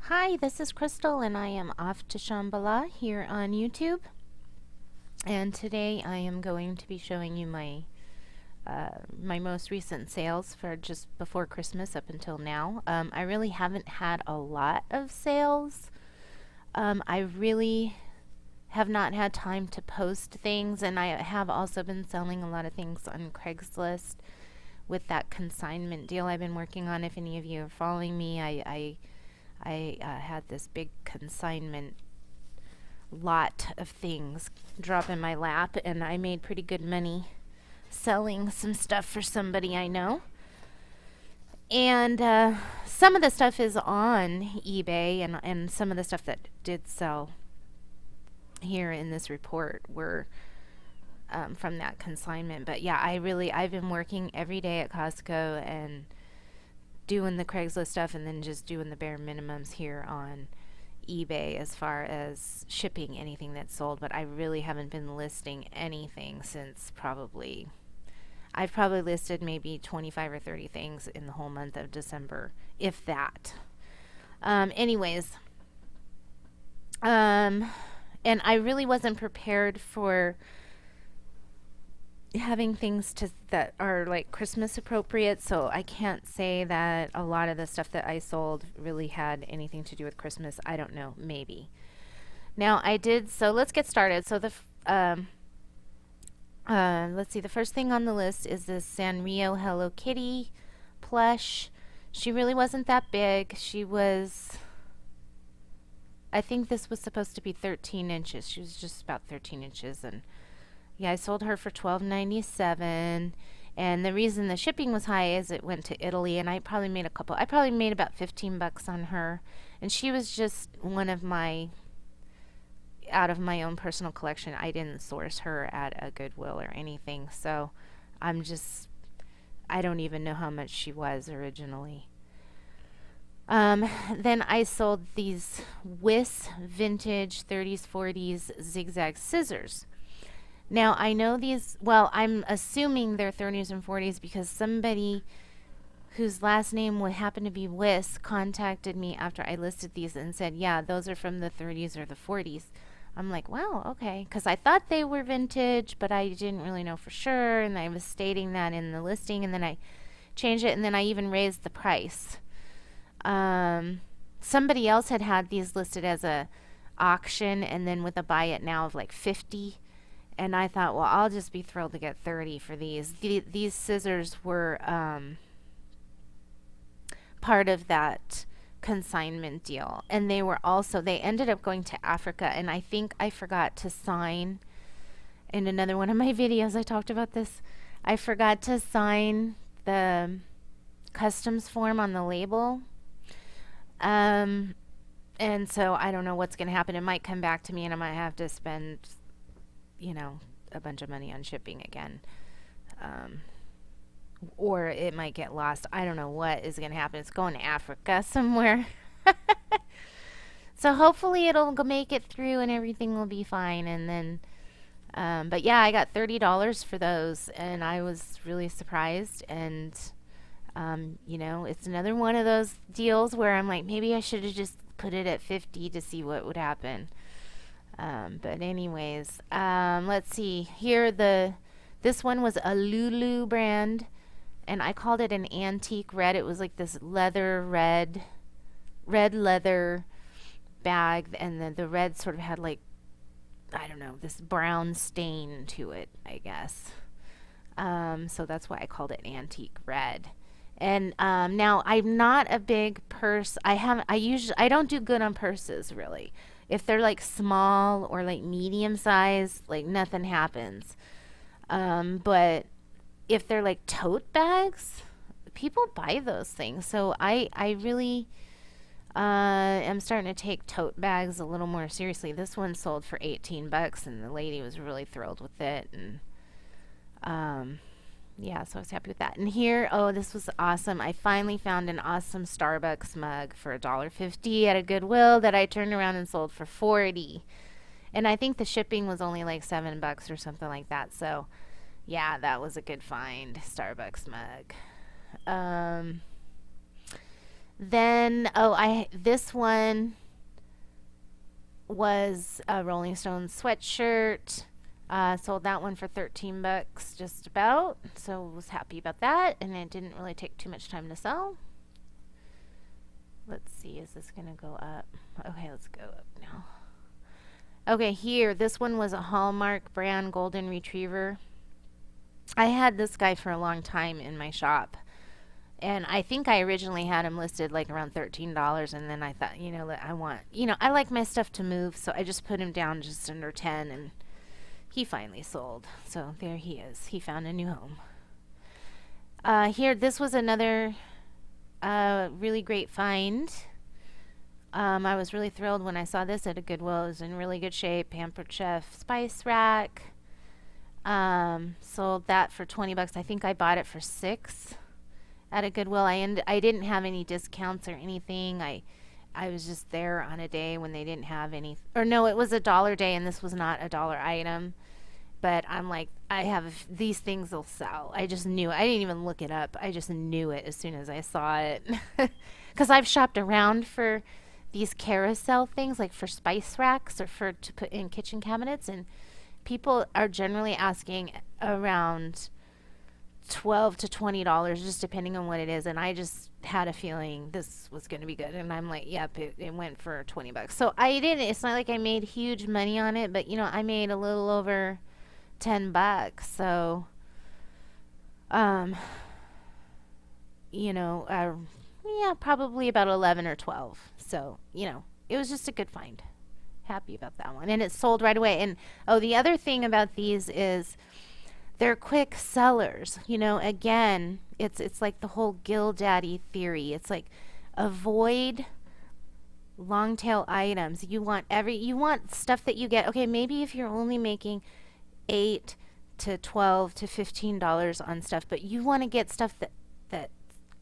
Hi, this is Crystal and I am off to Shambhala here on YouTube. And today I am going to be showing you my most recent sales for just before Christmas up until now. I really haven't had a lot of sales. I really have not had time to post things, and I have also been selling a lot of things on Craigslist with that consignment deal I've been working on. If any of you are following me, I had this big consignment lot of things drop in my lap, and I made pretty good money selling some stuff for somebody I know. And some of the stuff is on eBay, and some of the stuff that did sell here in this report were from that consignment. But yeah, I've been working every day at Costco and doing the Craigslist stuff, and then just doing the bare minimums here on eBay as far as shipping anything that's sold. But I really haven't been listing anything since I've probably listed maybe 25 or 30 things in the whole month of December, if that. Anyways, and I really wasn't prepared for having things that are like Christmas appropriate, so I can't say that a lot of the stuff that I sold really had anything to do with Christmas. I don't know, maybe. Now so let's get started. So let's see, the first thing on the list is this Sanrio Hello Kitty plush. She really wasn't that big. I think this was supposed to be 13 inches. She was just about 13 inches, and yeah, I sold her for $12.97, and the reason the shipping was high is it went to Italy, and I probably made about 15 bucks on her, and she was just one of out of my own personal collection. I didn't source her at a Goodwill or anything, so I don't even know how much she was originally. Then I sold these Wiss vintage 30s 40s zigzag scissors. Now, I know I'm assuming they're 30s and 40s because somebody whose last name would happen to be Wiss contacted me after I listed these and said, yeah, those are from the 30s or the 40s. I'm like, wow, okay, because I thought they were vintage, but I didn't really know for sure, and I was stating that in the listing, and then I changed it, and then I even raised the price. Somebody else had these listed as a auction, and then with a buy it now of like 50. And I thought, well, I'll just be thrilled to get 30 for these. These scissors were part of that consignment deal. And they ended up going to Africa. And I think I forgot to sign, in another one of my videos I talked about this, I forgot to sign the customs form on the label. And so I don't know what's going to happen. It might come back to me and I might have to spend a bunch of money on shipping again. Or it might get lost. I don't know what is going to happen. It's going to Africa somewhere. So hopefully it'll make it through and everything will be fine. And then, but yeah, I got $30 for those, and I was really surprised. And, it's another one of those deals where I'm like, maybe I should have just put it at 50 to see what would happen. But anyways, let's see here. This one was a Lulu brand, and I called it an antique red. It was like this red leather bag, and the red sort of had like, I don't know, this brown stain to it, I guess. So that's why I called it antique red. And now I'm not a big purse. I don't do good on purses really. If they're like small or like medium size, like nothing happens. But if they're like tote bags, people buy those things. So I really am starting to take tote bags a little more seriously. This one sold for 18 bucks, and the lady was really thrilled with it. And yeah, so I was happy with that. And here, this was awesome. I finally found an awesome Starbucks mug for $1.50 at a Goodwill that I turned around and sold for 40. And I think the shipping was only like $7 or something like that. So yeah, that was a good find. Starbucks mug. Then, this one was a Rolling Stones sweatshirt. Sold that one for 13 bucks just about. So was happy about that, and it didn't really take too much time to sell. Let's see, is this gonna go up? Okay, let's go up now. Okay, here, this one was a Hallmark brand golden retriever. I had this guy for a long time in my shop. And I think I originally had him listed like around $13, and then I thought, I like my stuff to move, so I just put him down just under 10, and he finally sold. So there he is. He found a new home. Here, this was another really great find. I was really thrilled when I saw this at a Goodwill. It was in really good shape. Pampered Chef spice rack. Sold that for 20 bucks. I think I bought it for 6 at a Goodwill. I didn't have any discounts or anything. I was just there on a day when they didn't have any, or no, it was $1 day, and this was not a dollar item. But I'm like, these things will sell. I just knew. I didn't even look it up. I just knew it as soon as I saw it. Because I've shopped around for these carousel things, like for spice racks or to put in kitchen cabinets, and people are generally asking around $12 to $20, just depending on what it is. And I just had a feeling this was going to be good, and I'm like, yep, it went for 20 bucks. So it's not like I made huge money on it, but I made a little over 10 bucks. So yeah, probably about 11 or 12. So it was just a good find. Happy about that one, and it sold right away. And the other thing about these is they're quick sellers. Again, it's like the whole GillDaddy theory. It's like, avoid long tail items. You want stuff that you get. Okay, maybe if you're only making $8 to $12 to $15 on stuff, but you want to get stuff that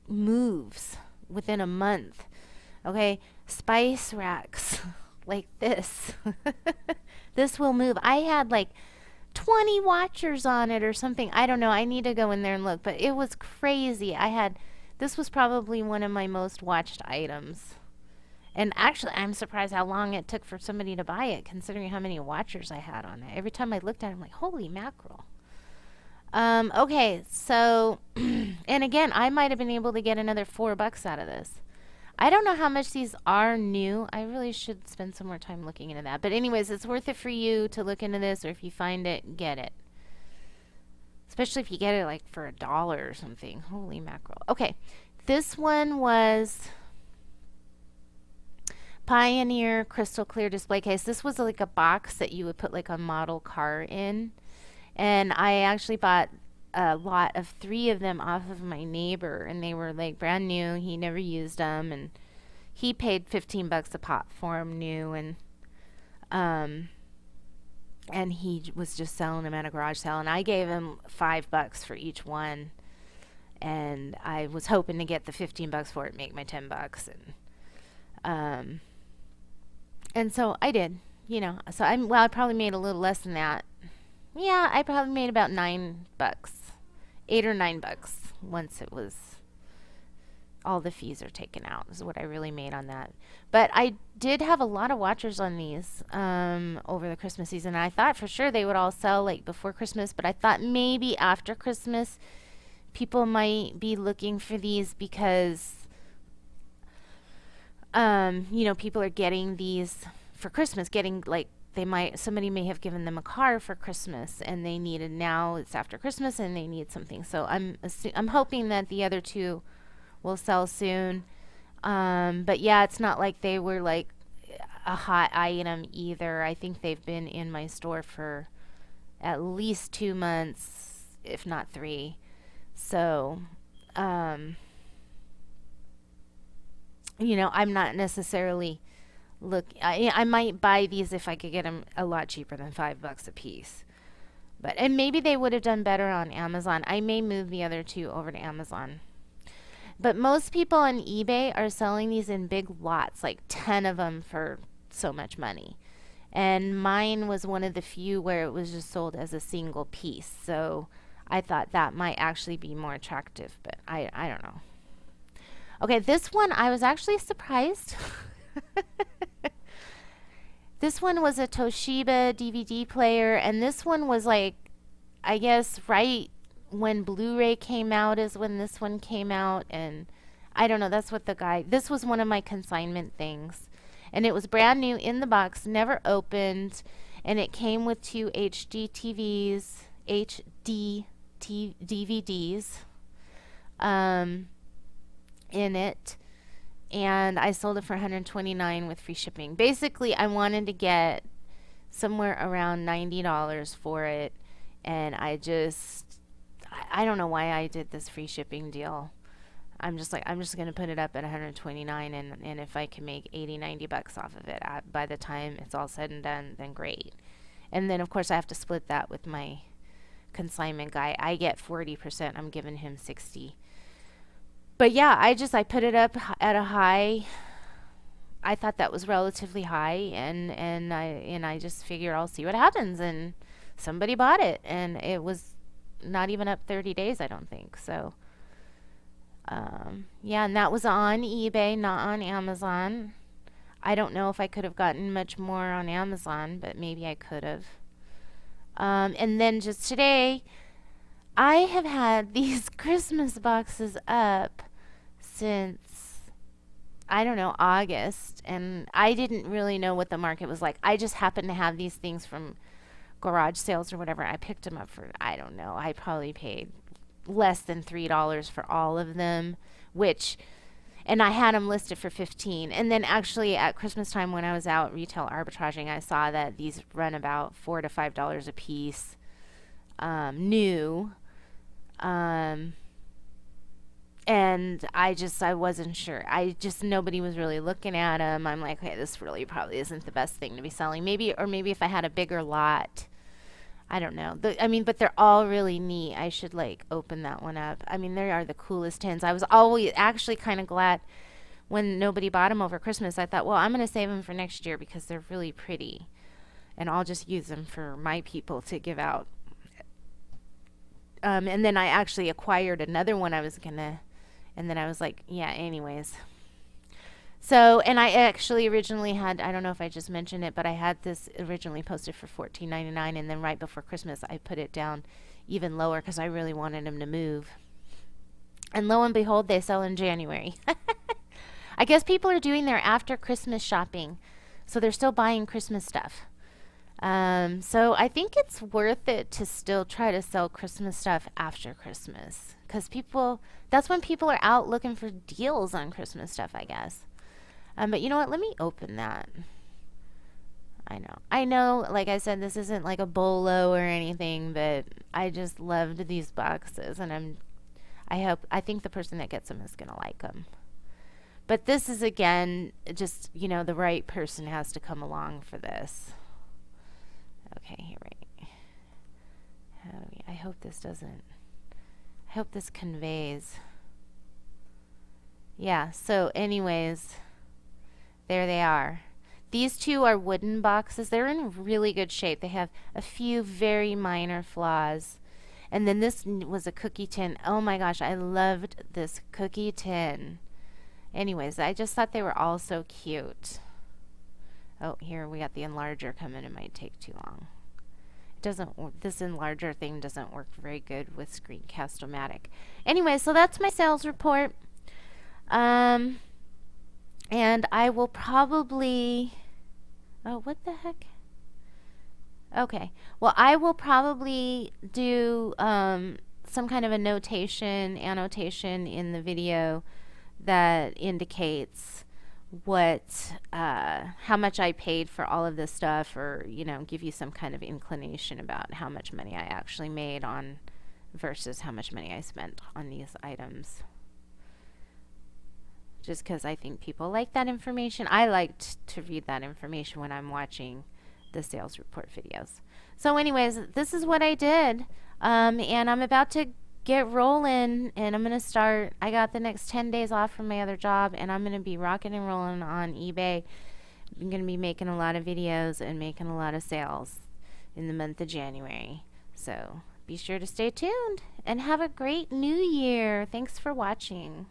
moves within a month. Okay, spice racks like this. This will move. I had like 20 watchers on it or something. I don't know. I need to go in there and look, but it was crazy. This was probably one of my most watched items. And actually, I'm surprised how long it took for somebody to buy it, considering how many watchers I had on it. Every time I looked at it, I'm like, holy mackerel. Okay, so, and again, I might have been able to get another $4 out of this. I don't know how much these are new. I really should spend some more time looking into that. But anyways, it's worth it for you to look into this, or if you find it, get it. Especially if you get it like for $1 or something. Holy mackerel. Okay, this one was Pioneer crystal clear display case. This was like a box that you would put like a model car in. And I actually bought a lot of 3 of them off of my neighbor, and they were like brand new. He never used them, and he paid 15 bucks a pop for them new, and he was just selling them at a garage sale, and I gave him $5 for each one, and I was hoping to get the 15 bucks for it, make my 10 bucks, and so I did, so I probably made a little less than that. Yeah, I probably made about $9, $8 or $9 once it was all the fees are taken out, is what I really made on that. But I did have a lot of watchers on these over the Christmas season. I thought for sure they would all sell like before Christmas, but I thought maybe after Christmas people might be looking for these because people are getting these for Christmas, getting like somebody may have given them a car for Christmas, and they needed, now it's after Christmas and they need something. So I'm hoping that the other 2 will sell soon. But yeah, it's not like they were like a hot item either. I think they've been in my store for at least 2 months, if not 3. So, I'm not necessarily I might buy these if I could get them a lot cheaper than $5 a piece. And maybe they would have done better on Amazon. I may move the other 2 over to Amazon. But most people on eBay are selling these in big lots, like 10 of them for so much money. And mine was one of the few where it was just sold as a single piece. So I thought that might actually be more attractive, but I don't know. Okay, this one I was actually surprised. This one was a Toshiba DVD player, and this one was like, I guess, right when Blu-ray came out is when this one came out, and I don't know, that's what the guy, this was one of my consignment things. And it was brand new in the box, never opened, and it came with two HD TVs, DVDs in it, and I sold it for 129 with free shipping. Basically, I wanted to get somewhere around $90 for it, and I don't know why I did this free shipping deal. I'm just like, I'm just going to put it up at 129, and if I can make 80, $90 off of it by the time it's all said and done, then great. And then, of course, I have to split that with my consignment guy. I get 40%. I'm giving him 60. But yeah, I put it up at a high. I thought that was relatively high, and I just figure I'll see what happens, and somebody bought it, and it was not even up 30 days, I don't think. So yeah, and that was on eBay, not on Amazon. I don't know if I could have gotten much more on Amazon, but maybe I could have. And then just today, I have had these Christmas boxes up since, I don't know, August, and I didn't really know what the market was like. I just happened to have these things from garage sales or whatever. I picked them up for, I don't know, I probably paid less than $3 for all of them, which, and I had them listed for 15. And then actually at Christmas time when I was out retail arbitraging, I saw that these run about $4 to $5 a piece, new. And I wasn't sure. Nobody was really looking at them. I'm like, okay, this really probably isn't the best thing to be selling. Maybe if I had a bigger lot, I don't know. But they're all really neat. I should like open that one up. I mean, they are the coolest tins. I was always actually kind of glad when nobody bought them over Christmas. I thought, well, I'm going to save them for next year because they're really pretty. And I'll just use them for my people to give out. And then I actually acquired another one and then I was like, yeah, anyways. So, and I actually originally had, I don't know if I just mentioned it, but I had this originally posted for $14.99, and then right before Christmas, I put it down even lower because I really wanted them to move. And lo and behold, they sell in January. I guess people are doing their after Christmas shopping, so they're still buying Christmas stuff. So I think it's worth it to still try to sell Christmas stuff after Christmas because that's when people are out looking for deals on Christmas stuff, I guess. But you know what? Let me open that. I know, like I said, this isn't like a bolo or anything, but I just loved these boxes, and I think the person that gets them is going to like them. But this is, again, just, the right person has to come along for this. Okay, here we I hope this conveys. Yeah, so anyways, there they are. These two are wooden boxes. They're in really good shape. They have a few very minor flaws. And then this was a cookie tin. Oh my gosh, I loved this cookie tin. Anyways, I just thought they were all so cute. Oh, here we got the enlarger coming. It might take too long. This enlarger thing doesn't work very good with Screencast-O-Matic. Anyway, so that's my sales report. And I will probably, oh, what the heck? Okay. Well, I will probably do some kind of a annotation in the video that indicates how much I paid for all of this stuff, or give you some kind of inclination about how much money I actually made on versus how much money I spent on these items, just because I think people like that information. I liked to read that information when I'm watching the sales report videos. So anyways, this is what I did, and I'm about to get rolling, and I'm going to start. I got the next 10 days off from my other job, and I'm going to be rocking and rolling on eBay. I'm going to be making a lot of videos and making a lot of sales in the month of January. So be sure to stay tuned and have a great new year. Thanks for watching.